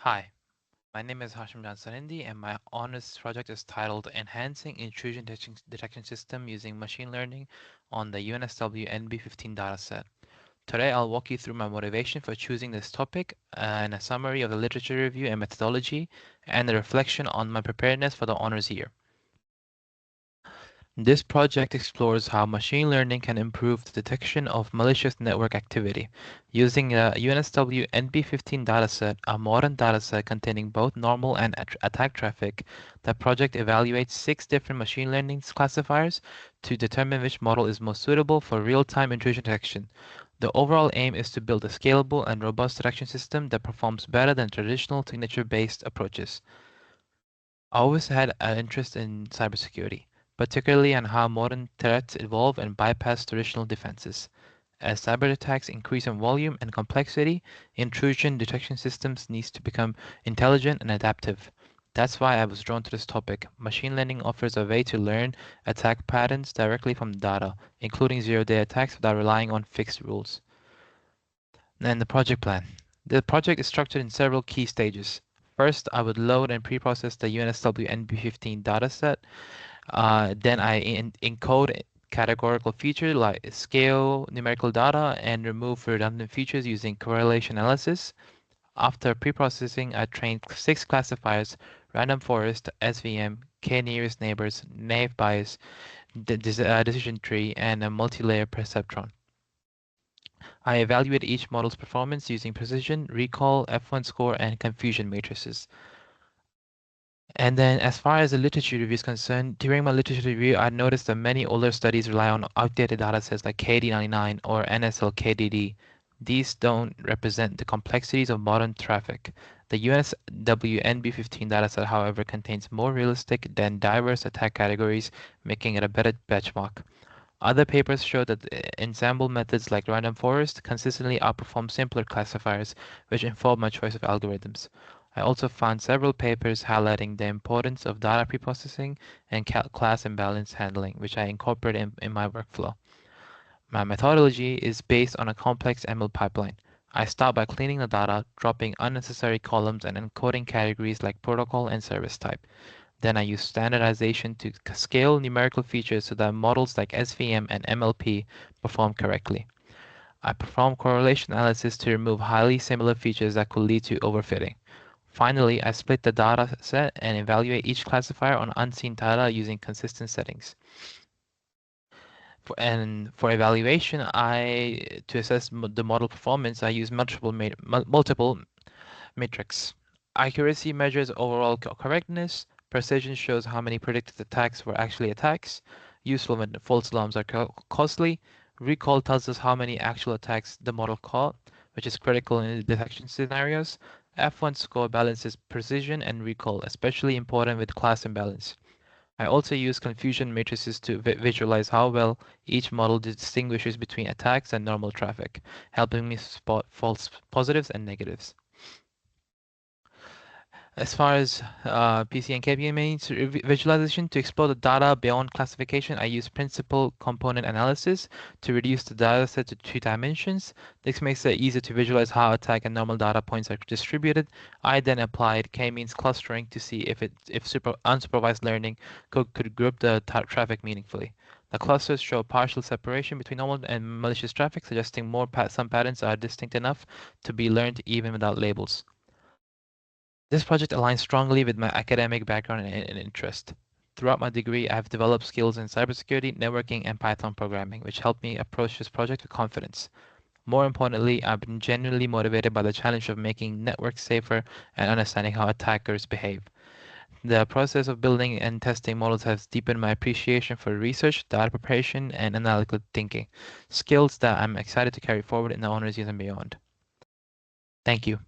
Hi, my name is Hashim Sarhindi, and my honors project is titled Enhancing Intrusion Detection System Using Machine Learning on the UNSW NB15 dataset. Today, I'll walk you through my motivation for choosing this topic and a summary of the literature review and methodology, and a reflection on my preparedness for the honors year. This project explores how machine learning can improve the detection of malicious network activity. Using a UNSW NB15 dataset, a modern dataset containing both normal and attack traffic, the project evaluates 6 different machine learning classifiers to determine which model is most suitable for real-time intrusion detection. The overall aim is to build a scalable and robust detection system that performs better than traditional signature-based approaches. I always had an interest in cybersecurity, particularly on how modern threats evolve and bypass traditional defenses. As cyber attacks increase in volume and complexity, intrusion detection systems need to become intelligent and adaptive. That's why I was drawn to this topic. Machine learning offers a way to learn attack patterns directly from data, including zero-day attacks without relying on fixed rules. And the project plan. The project is structured in several key stages. First, I would load and pre-process the UNSW NB15 dataset. Then I encode categorical features like scale, numerical data, and remove redundant features using correlation analysis. After pre-processing, I trained 6 classifiers: random forest, SVM, k-nearest neighbors, naive Bayes, decision tree, and a multi-layer perceptron. I evaluate each model's performance using precision, recall, F1 score, and confusion matrices. And then as far as the literature review is concerned, during my literature review, I noticed that many older studies rely on outdated datasets like KD99 or NSL-KDD. These don't represent the complexities of modern traffic. The UNSW NB15 dataset, however, contains more realistic and diverse attack categories, making it a better benchmark. Other papers show that ensemble methods like random forest consistently outperform simpler classifiers, which inform my choice of algorithms. I also found several papers highlighting the importance of data preprocessing and class imbalance handling, which I incorporate in my workflow. My methodology is based on a complex ML pipeline. I start by cleaning the data, dropping unnecessary columns, and encoding categories like protocol and service type. Then I use standardization to scale numerical features so that models like SVM and MLP perform correctly. I perform correlation analysis to remove highly similar features that could lead to overfitting. Finally, I split the data set and evaluate each classifier on unseen data using consistent settings. For evaluation, to assess the model performance, I use multiple metrics. Accuracy measures overall correctness. Precision shows how many predicted attacks were actually attacks. Useful when false alarms are costly. Recall tells us how many actual attacks the model caught, which is critical in detection scenarios. F1 score balances precision and recall, especially important with class imbalance. I also use confusion matrices to visualize how well each model distinguishes between attacks and normal traffic, helping me spot false positives and negatives. As far as PC and KPI means visualization, to explore the data beyond classification, I use principal component analysis to reduce the data set to 2 dimensions. This makes it easier to visualize how attack and normal data points are distributed. I then applied k-means clustering to see if unsupervised learning could group the traffic meaningfully. The clusters show partial separation between normal and malicious traffic, suggesting some patterns are distinct enough to be learned even without labels. This project aligns strongly with my academic background and interest. Throughout my degree, I have developed skills in cybersecurity, networking, and Python programming, which helped me approach this project with confidence. More importantly, I've been genuinely motivated by the challenge of making networks safer and understanding how attackers behave. The process of building and testing models has deepened my appreciation for research, data preparation, and analytical thinking, skills that I'm excited to carry forward in the honors years and beyond. Thank you.